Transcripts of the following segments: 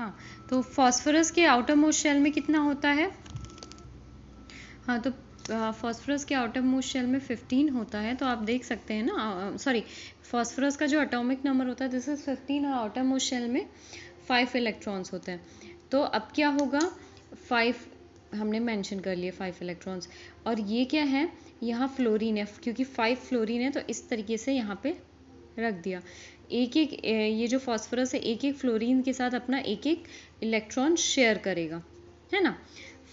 हाँ, तो फॉस्फोरस के आउटर मोस्ट शेल में कितना होता है? हाँ, तो फॉस्फोरस के आउटर मोस्ट शेल में 15 होता है, तो आप देख सकते हैं ना, सॉरी, फॉस्फोरस का जो एटॉमिक नंबर होता है दिस इज 15 और आउटर मोस्ट शेल में 5 इलेक्ट्रॉन्स होते हैं। तो अब क्या होगा, 5 हमने मेंशन कर लिए 5 इलेक्ट्रॉन्स, और ये क्या है, यहाँ फ्लोरीन है, क्योंकि 5 फ्लोरीन है तो इस तरीके से यहाँ पे रख दिया। एक एक ये जो फॉस्फोरस है एक एक फ्लोरीन के साथ अपना एक एक इलेक्ट्रॉन शेयर करेगा, है ना।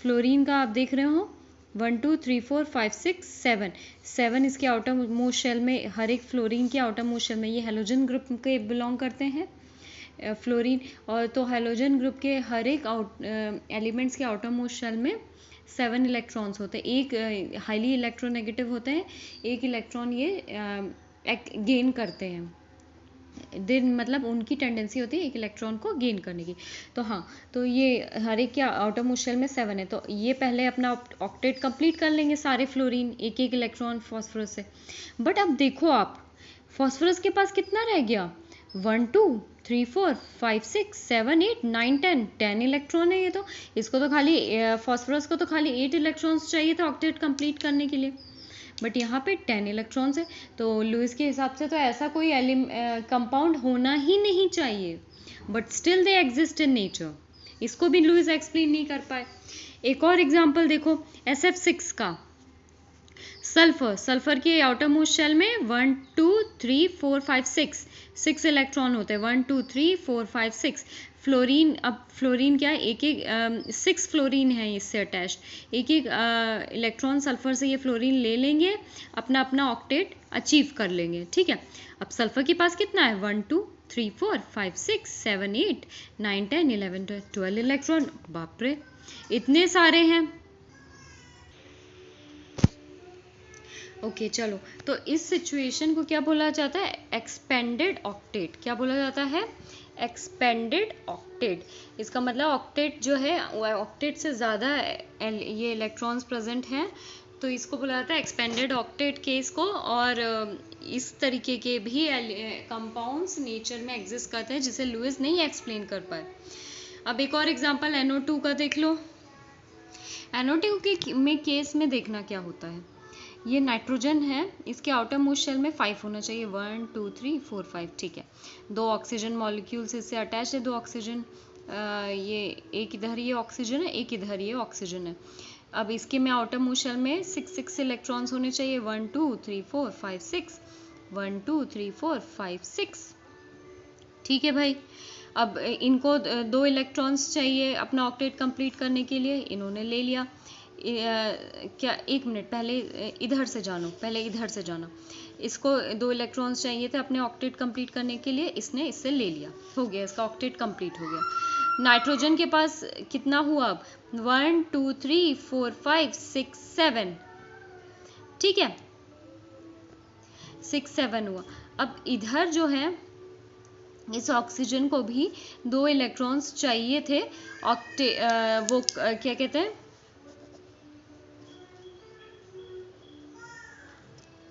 फ्लोरीन का आप देख रहे हो 1 2 3 4 5 6 7 7 इसके आउटर मोस्ट शेल में, हर एक फ्लोरीन के आउटर मोस्ट शेल में, ये हेलोजन ग्रुप के बिलोंग करते हैं फ्लोरीन, और तो हेलोजन ग्रुप के हर एक एलिमेंट्स के आउटर मोस्ट शेल में 7 इलेक्ट्रॉन्स होते हैं। एक हाईली इलेक्ट्रोनेगेटिव होते हैं, एक इलेक्ट्रॉन ये गेन करते हैं, दिन मतलब उनकी टेंडेंसी होती है एक इलेक्ट्रॉन को गेन करने की। तो हाँ, तो ये हर एक के आउटर मोस्ट शेल में 7 है, तो ये पहले अपना ऑक्टेट कंप्लीट कर लेंगे सारे फ्लोरीन एक एक इलेक्ट्रॉन फॉस्फोरस से। बट अब देखो आप, फॉस्फोरस के पास कितना रह गया, 1 2 3 4 5 6 7 8 9 10 इलेक्ट्रॉन है ये तो। इसको तो खाली फॉस्फोरस को तो खाली 8 इलेक्ट्रॉन्स चाहिए था ऑक्टेट कंप्लीट करने के लिए, बट यहाँ पे 10 इलेक्ट्रॉन्स है। तो लुईस के हिसाब से तो ऐसा कोई कंपाउंड होना ही नहीं चाहिए, but still they exist in nature. इसको भी लुईस एक्सप्लेन नहीं कर पाए। एक और एग्जांपल देखो SF6 का, सल्फर के आउटर मोस्ट शेल में 1 2 3 4 5 6 इलेक्ट्रॉन होते हैं, 1 2 3 4 5 6। फ्लोरीन, अब फ्लोरीन क्या है, एक एक 6 फ्लोरीन है इससे अटैच्ड, एक एक इलेक्ट्रॉन सल्फर से ये फ्लोरीन ले लेंगे, अपना अपना ऑक्टेट अचीव कर लेंगे, ठीक है। अब सल्फर के पास कितना है, 1 2 3 4 5 6 7 8 9 10 11 12 इलेक्ट्रॉन, बाप रे इतने सारे हैं। ओके चलो, तो इस सिचुएशन को क्या बोला जाता है, एक्सपेंडेड ऑक्टेट। क्या बोला जाता है, एक्सपेंडेड ऑक्टेट। इसका मतलब ऑक्टेट जो है, ऑक्टेट से ज़्यादा ये इलेक्ट्रॉन्स प्रेजेंट हैं, तो इसको बोला जाता है एक्सपेंडेड ऑक्टेट केस को। और इस तरीके के भी कंपाउंड्स नेचर में एग्जिस्ट करते हैं जिसे लुईस नहीं एक्सप्लेन कर पाए। अब एक और एग्जांपल NO2 का देख लो। NO2 के में केस में देखना क्या होता है, ये नाइट्रोजन है, इसके आउटर मोस्ट शेल में 5 होना चाहिए, 1 2 3 4 5, ठीक है। 2 ऑक्सीजन मॉलिक्यूल्स इससे अटैच है, 2 ऑक्सीजन, ये एक इधर ये ऑक्सीजन है, एक इधर ये ऑक्सीजन है। अब इसके में आउटर मोस्ट शेल में 6 इलेक्ट्रॉन्स होने चाहिए, 1 2 3 4 5 6, 1 2 3 4 5 6, ठीक है भाई। अब इनको 2 इलेक्ट्रॉन्स चाहिए अपना ऑक्टेट कंप्लीट करने के लिए, इन्होंने ले लिया। क्या, एक मिनट पहले इधर से जानो, पहले इधर से जाना। इसको 2 इलेक्ट्रॉन्स चाहिए थे अपने ऑक्टेट कंप्लीट करने के लिए, इसने इससे ले लिया, हो गया इसका ऑक्टेट कंप्लीट हो गया। नाइट्रोजन के पास कितना हुआ अब, 1 2 3 4 5 6 7, ठीक है, 6 7 हुआ। अब इधर जो है इस ऑक्सीजन को भी 2 इलेक्ट्रॉन्स चाहिए थे वो क्या कहते हैं,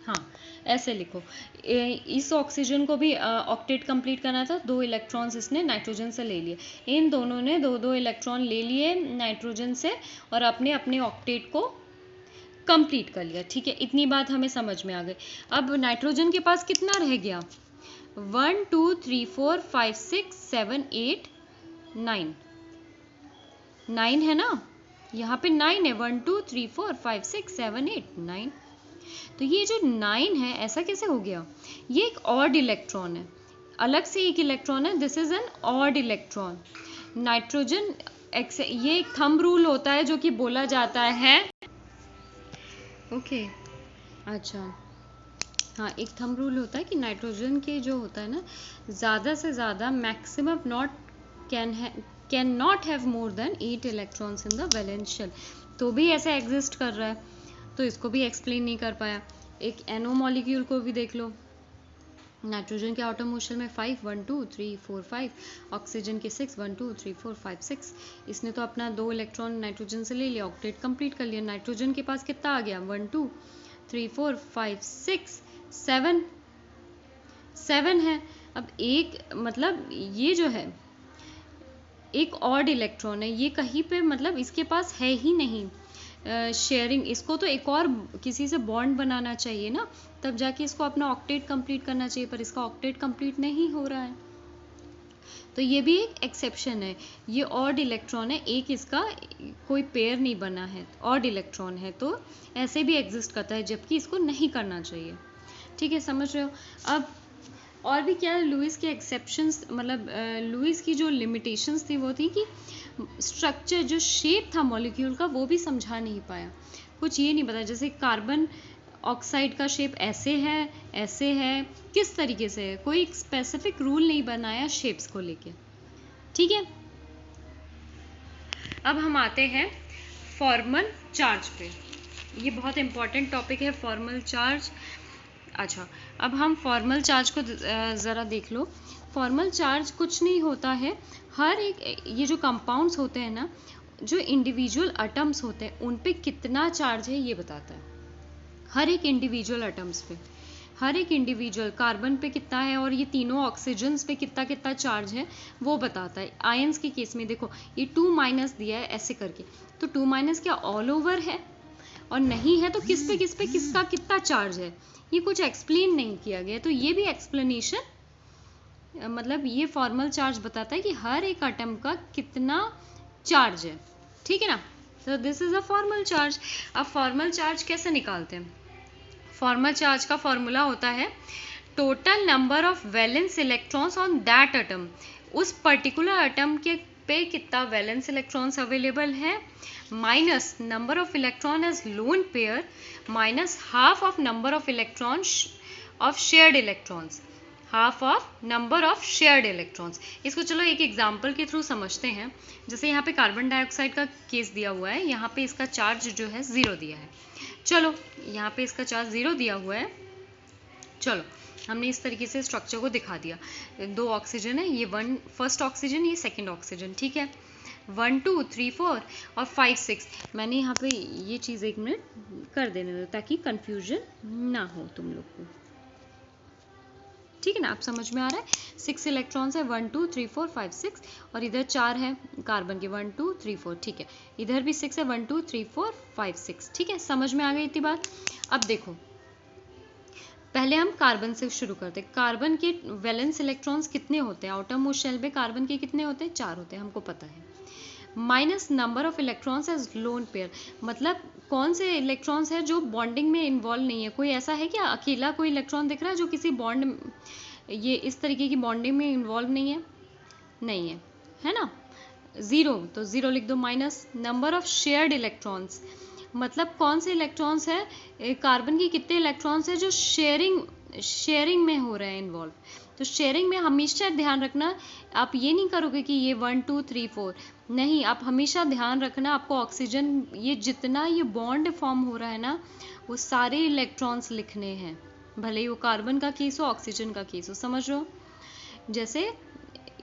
हाँ ऐसे लिखो, इस ऑक्सीजन को भी ऑक्टेट कंप्लीट करना था, 2 इलेक्ट्रॉन्स इसने नाइट्रोजन से ले लिए, इन दोनों ने 2 इलेक्ट्रॉन ले लिए नाइट्रोजन से और अपने अपने ऑक्टेट को कंप्लीट कर लिया, ठीक है। इतनी बात हमें समझ में आ गई। अब नाइट्रोजन के पास कितना रह गया, 1 2 3 4 5 6 7 8 9, 9 है ना, यहाँ पे 9 है, 1 2 3 4 5 6 7 8 9। तो ये जो 9 है ऐसा कैसे हो गया, ये एक ऑड इलेक्ट्रॉन है, अलग से एक इलेक्ट्रॉन है, this is an odd electron. Nitrogen ये एक थंब रूल होता है जो कि बोला जाता है, ओके अच्छा हाँ, एक थंब रूल होता है कि नाइट्रोजन के जो होता है ना, ज़्यादा से ज़्यादा maximum can not have more than 8 electrons in the valence shell, तो भी ऐसे एग्जिस्ट कर रहा है, तो इसको भी एक्सप्लेन नहीं कर पाया। एक NO मॉलिक्यूल को भी देख लो, नाइट्रोजन के आउटर मोस्ट शेल में 5 1 2 3 4 5, ऑक्सीजन के 6 1 2 3 4 5 6, इसने तो अपना 2 इलेक्ट्रॉन नाइट्रोजन से ले लिया, ऑक्टेट कंप्लीट कर लिया। नाइट्रोजन के पास कितना आ गया, 1 2 3 4 5 6 7 है। अब एक मतलब ये जो है एक ऑड इलेक्ट्रॉन है, ये कहीं पे मतलब इसके पास है ही नहीं शेयरिंग, इसको तो एक और किसी से बॉन्ड बनाना चाहिए ना, तब जाके इसको अपना ऑक्टेट कंप्लीट करना चाहिए, पर इसका ऑक्टेट कंप्लीट नहीं हो रहा है। तो ये भी एक एक्सेप्शन है, ये ऑड इलेक्ट्रॉन है, एक इसका कोई पेयर नहीं बना है, ऑड इलेक्ट्रॉन है, तो ऐसे भी एग्जिस्ट करता है, जबकि इसको नहीं करना चाहिए। ठीक है, समझ रहे हो। अब और भी क्या लुईस के एक्सेप्शंस, मतलब लुईस की जो लिमिटेशंस थी वो थी कि स्ट्रक्चर, जो शेप था मॉलिक्यूल का, वो भी समझा नहीं पाया, कुछ ये नहीं बताया, जैसे कार्बन ऑक्साइड का शेप ऐसे है, किस तरीके से है, कोई स्पेसिफिक रूल नहीं बनाया शेप्स को लेके। ठीक है, अब हम आते हैं फॉर्मल चार्ज पे, ये बहुत इंपॉर्टेंट टॉपिक है फॉर्मल चार्ज। अच्छा, अब हम फॉर्मल चार्ज को ज़रा देख लो। फॉर्मल चार्ज कुछ नहीं होता है, हर एक ये जो कंपाउंड्स होते हैं ना, जो इंडिविजुअल एटम्स होते हैं उन पे कितना चार्ज है ये बताता है, हर एक इंडिविजुअल एटम्स पे, हर एक इंडिविजुअल कार्बन पे कितना है और ये तीनों ऑक्सीजन्स पे कितना कितना चार्ज है वो बताता है। आयंस के केस में देखो ये 2- दिया है ऐसे करके, तो 2- क्या ऑल ओवर है, और नहीं है तो किस पे किसका कितना चार्ज है, ये कुछ एक्सप्लेन नहीं किया गया। तो ये भी एक्सप्लेनेशन, मतलब ये फॉर्मल चार्ज बताता है कि हर एक एटम का कितना चार्ज है। ठीक है ना, तो this is a formal charge. अब फॉर्मल चार्ज कैसे निकालते हैं? फॉर्मल चार्ज का फॉर्मूला होता है total number of valence electrons on that atom, उस पर्टिकुलर एटम के पे कितना वैलेंस इलेक्ट्रॉन्स अवेलेबल है, minus number of electron as lone pair, minus half of number of electron of shared electrons, half of number of shared electrons. इसको चलो एक example के through समझते हैं। जैसे यहाँ पे कार्बन डाइऑक्साइड का केस दिया हुआ है, यहाँ पे इसका चार्ज जो है 0 दिया है, चलो यहाँ पे इसका चार्ज 0 दिया हुआ है, चलो हमने इस तरीके से स्ट्रक्चर को दिखा दिया। 2 ऑक्सीजन है, ये फर्स्ट ऑक्सीजन, ये सेकंड ऑक्सीजन, ठीक है, 1 2 3 4 और 5 6। मैंने यहाँ पे ये चीज़ 1 मिनट कर देने दो ताकि कंफ्यूजन ना हो तुम लोग को। ठीक है ना, आप समझ में आ रहा है। 6 इलेक्ट्रॉन्स है, 1 2 3 4 5 6, और इधर 4 है कार्बन के, 1 2 3 4, ठीक है, इधर भी 6 है, 1 2 3 4 5 6, ठीक है, समझ में आ गई इतनी बात। अब देखो पहले हम कार्बन से शुरू करते हैं। कार्बन के वैलेंस इलेक्ट्रॉन्स कितने होते हैं? आउटर मोस्ट शेल में कार्बन के कितने होते हैं? 4 होते हैं, हमको पता है। Minus number of electrons as lone pair, मतलब कौन से इलेक्ट्रॉन्स है जो बॉन्डिंग में इन्वॉल्व नहीं है। कोई ऐसा है क्या अकेला कोई इलेक्ट्रॉन दिख रहा है जो किसी बॉन्ड, ये इस तरीके की बॉन्डिंग में इन्वॉल्व नहीं है? नहीं है, है ना, 0, तो 0 लिख दो। Minus number of shared electrons, मतलब कौन से इलेक्ट्रॉन्स है, कार्बन की कितने इलेक्ट्रॉन्स है जो शेयरिंग में हो रहे हैं इन्वॉल्व। तो शेयरिंग में हमेशा ध्यान रखना, आप ये नहीं करोगे कि ये 1 2 3 4, नहीं, आप हमेशा ध्यान रखना आपको ऑक्सीजन, ये जितना ये बॉन्ड फॉर्म हो रहा है ना, वो सारे इलेक्ट्रॉन्स लिखने हैं, भले ही वो कार्बन का केस हो ऑक्सीजन का केस हो, समझ रहे हो। जैसे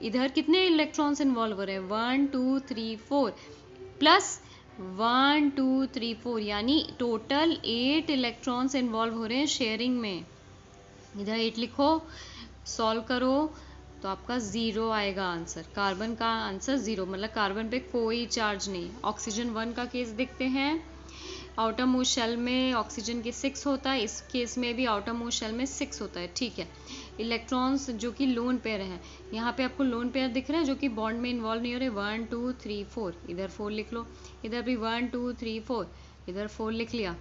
इधर कितने इलेक्ट्रॉन्स इन्वॉल्व हो रहे हैं? 1 2 3 4 प्लस 1 2 3 4, यानी टोटल 8 इलेक्ट्रॉन्स इन्वॉल्व हो रहे हैं शेयरिंग में। इधर 8 लिखो, सॉल्व करो तो आपका 0 आएगा आंसर। कार्बन का आंसर 0, मतलब कार्बन पे कोई चार्ज नहीं। ऑक्सीजन 1 का केस देखते हैं। आउटर मोस्ट शेल में ऑक्सीजन के 6 होता है, इस केस में भी आउटर मोस्ट शेल में 6 होता है, ठीक है। इलेक्ट्रॉन्स जो कि लोन पेयर हैं, यहाँ पे आपको लोन पेयर दिख रहे हैं जो कि बॉन्ड में इन्वॉल्व नहीं हो रहे। 1 2 3 4, इधर 4 लिख लो, इधर भी 1 2 3 4, इधर 4 लिख लिया,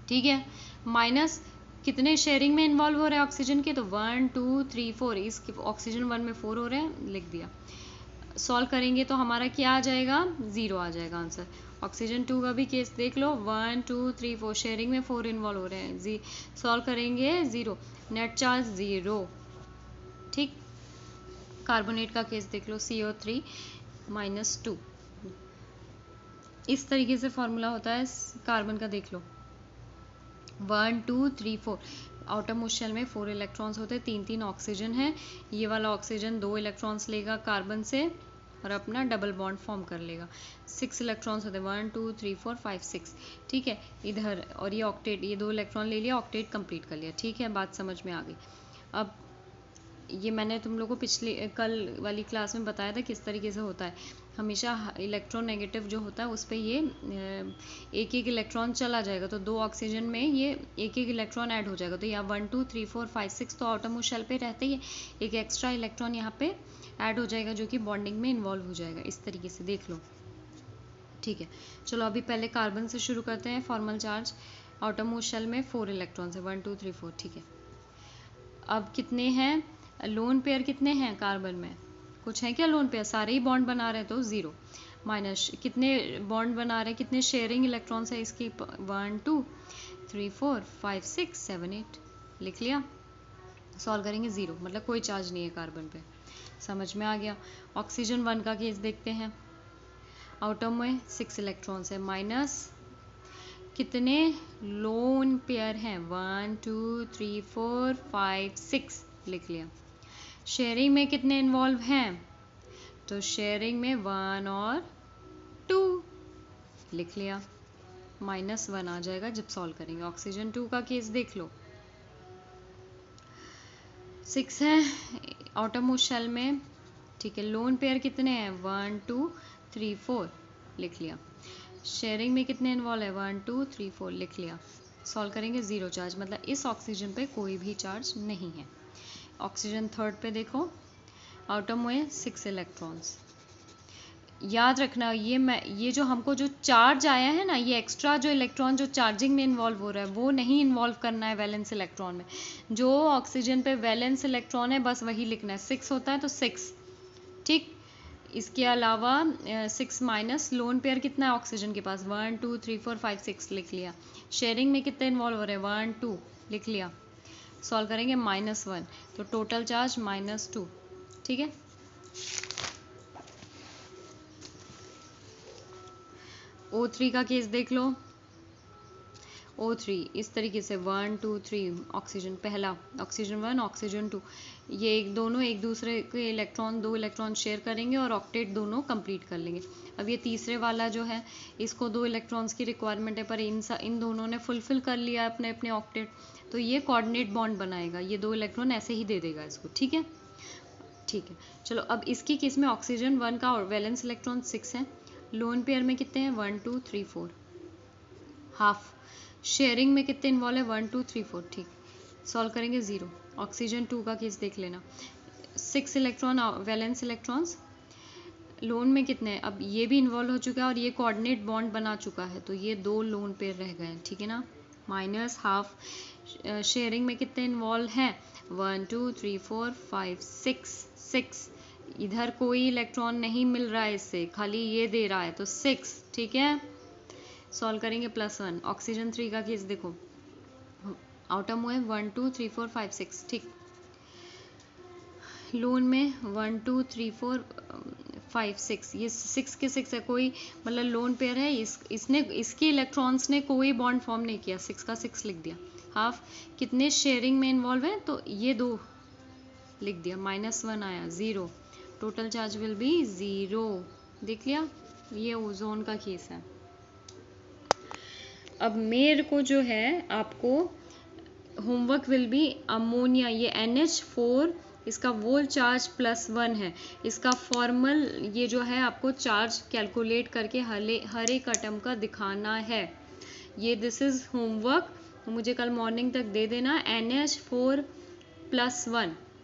ठीक है। माइनस कितने शेयरिंग में इन्वॉल्व हो रहे हैं ऑक्सीजन के? तो 1 2 3 4, इस ऑक्सीजन 1 में 4 हो रहे हैं, लिख दिया। सॉल्व करेंगे तो हमारा क्या आ जाएगा? 0 आ जाएगा आंसर। ऑक्सीजन 2 का भी केस देख लो, 1 2 3 4, शेयरिंग में 4 इन्वॉल्व हो रहे हैं, सॉल्व करेंगे 0, नेट चार्ज 0, ठीक। कार्बोनेट का केस देख लो, CO3 -2, इस तरीके से फॉर्मूला होता है कार्बन का, देख लो 1 2 3 4, आउटर मोस्ट शेल में 4 इलेक्ट्रॉन्स होते हैं, 3 ऑक्सीजन है, ये वाला ऑक्सीजन 2 इलेक्ट्रॉन्स लेगा कार्बन से और अपना डबल बॉन्ड फॉर्म कर लेगा। 6 इलेक्ट्रॉन्स होते हैं, 1 2 3 4 5 6, ठीक है। इधर और ये ऑक्टेट, ये 2 इलेक्ट्रॉन ले लिया, ऑक्टेट कंप्लीट कर लिया, ठीक है, बात समझ में आ गई। अब ये मैंने तुम लोगों को पिछली कल वाली क्लास में बताया था किस तरीके से होता है। हमेशा इलेक्ट्रोनेगेटिव जो होता है उस पर ये एक एक इलेक्ट्रॉन चला जाएगा, तो 2 ऑक्सीजन में ये एक एक इलेक्ट्रॉन ऐड हो जाएगा। तो यहाँ 1 2 3 4 5 6 तो आउटरमोस्ट शेल पे रहते ही एक एक्स्ट्रा इलेक्ट्रॉन यहाँ पे ऐड हो जाएगा जो कि बॉन्डिंग में इन्वॉल्व हो जाएगा। इस तरीके से देख लो, ठीक है। चलो अभी पहले कार्बन से शुरू करते हैं। फॉर्मल चार्ज आउटरमोस्ट शेल में 4 इलेक्ट्रॉन्स है, 1 2 3 4, ठीक है। अब कितने हैं लोन पेयर, कितने हैं कार्बन में? कुछ है क्या लोन पेयर? सारे ही बॉन्ड बना रहे हैं तो 0। माइनस कितने बॉन्ड बना रहे हैं, कितने शेयरिंग इलेक्ट्रॉन्स है इसकी? 1 2 3 4 5 6 7 8, लिख लिया। सॉल्व करेंगे 0, मतलब कोई चार्ज नहीं है कार्बन पे। समझ में आ गया। ऑक्सीजन 1 का केस देखते हैं। आउटम में 6 इलेक्ट्रॉन्स है, माइनस कितने लोन पेयर हैं? 1 2 3 4 5 6, लिख लिया। शेयरिंग में कितने इन्वॉल्व हैं? तो शेयरिंग में 1 और 2, लिख लिया। -1 आ जाएगा जब सॉल्व करेंगे। ऑक्सीजन 2 का केस देख लो। 6 है आउटरमोस्ट शेल में, ठीक है। लोन पेयर कितने हैं? 1 2 3 4, लिख लिया। शेयरिंग में कितने इन्वॉल्व है? 1 2 3 4, लिख लिया। सॉल्व करेंगे 0 चार्ज, मतलब इस ऑक्सीजन पे कोई भी चार्ज नहीं है। ऑक्सीजन 3rd पे देखो, आउटम में 6 इलेक्ट्रॉन्स। याद रखना ये जो हमको जो चार्ज आया है ना, ये एक्स्ट्रा जो इलेक्ट्रॉन जो चार्जिंग में इन्वॉल्व हो रहा है वो नहीं इन्वॉल्व करना है वैलेंस इलेक्ट्रॉन में। जो ऑक्सीजन पे वैलेंस इलेक्ट्रॉन है बस वही लिखना है। 6 होता है तो 6, ठीक। इसके अलावा 6 माइनस लोन पेयर कितना है ऑक्सीजन के पास? 1 2 3 4 5 6, लिख लिया। शेयरिंग में कितने इन्वॉल्व हो रहे हैं? 1 2, लिख लिया। सॉल्व करेंगे -1, तो टोटल चार्ज -2, ठीक है। O3 का केस देख लो। O3 इस तरीके से 1 2 3 ऑक्सीजन पहला, ऑक्सीजन 1 ऑक्सीजन 2, ये दोनों एक दूसरे के इलेक्ट्रॉन 2 इलेक्ट्रॉन शेयर करेंगे और ऑक्टेट दोनों कंप्लीट कर लेंगे। अब ये तीसरे वाला जो है इसको 2 इलेक्ट्रॉन्स की रिक्वायरमेंट है, पर इन दोनों ने फुलफिल कर लिया अपने अपने ऑक्टेट, तो ये कोऑर्डिनेट बॉन्ड बनाएगा। ये 2 इलेक्ट्रॉन ऐसे ही दे देगा इसको, ठीक है। ठीक है, चलो अब इसकी केस में ऑक्सीजन 1 का वैलेंस इलेक्ट्रॉन 6 है। लोन पेयर में कितने हैं? 1 2 3 4, हाफ। शेयरिंग में कितने इन्वॉल्व है? 1 2 3 4, ठीक। सॉल्व करेंगे 0। ऑक्सीजन 2 का केस देख लेना। 6 इलेक्ट्रॉन वैलेंस इलेक्ट्रॉन्स। लोन में कितने हैं? अब ये भी इन्वॉल्व हो चुका है और ये कोऑर्डिनेट बॉन्ड बना चुका है, तो ये 2 लोन पेयर रह गए हैं, ठीक है ना। Minus half. शेयरिंग में कितने इन्वॉल्व हैं? 1 2 3 4 5 6, इधर कोई इलेक्ट्रॉन नहीं मिल रहा है इससे, खाली ये दे रहा है, तो 6, ठीक है। सॉल्व करेंगे +1। ऑक्सीजन 3 का केस देखो। आउटम हुए 1 2 3 4 5 6, ठीक। लोन में 1 2 3 4 5 6, ये 6 के 6 है, कोई मतलब लोन पेयर है। इसने इसके इलेक्ट्रॉन्स ने कोई बॉन्ड फॉर्म नहीं किया, 6 का 6 लिख दिया। हाफ। कितने शेयरिंग में इन्वॉल्व है? तो ये 2 लिख दिया। -1 आया, 0। टोटल चार्ज विल बी 0, देख लिया। ये ओजोन का केस है। अब मेरे को जो है आपको होमवर्क विल बी अमोनिया, ये NH4, इसका वोल चार्ज +1 है। इसका फॉर्मल ये जो है आपको चार्ज कैलकुलेट करके हर एक एटम का दिखाना है। ये दिस इज़ होमवर्क, मुझे कल मॉर्निंग तक दे देना। NH4 +1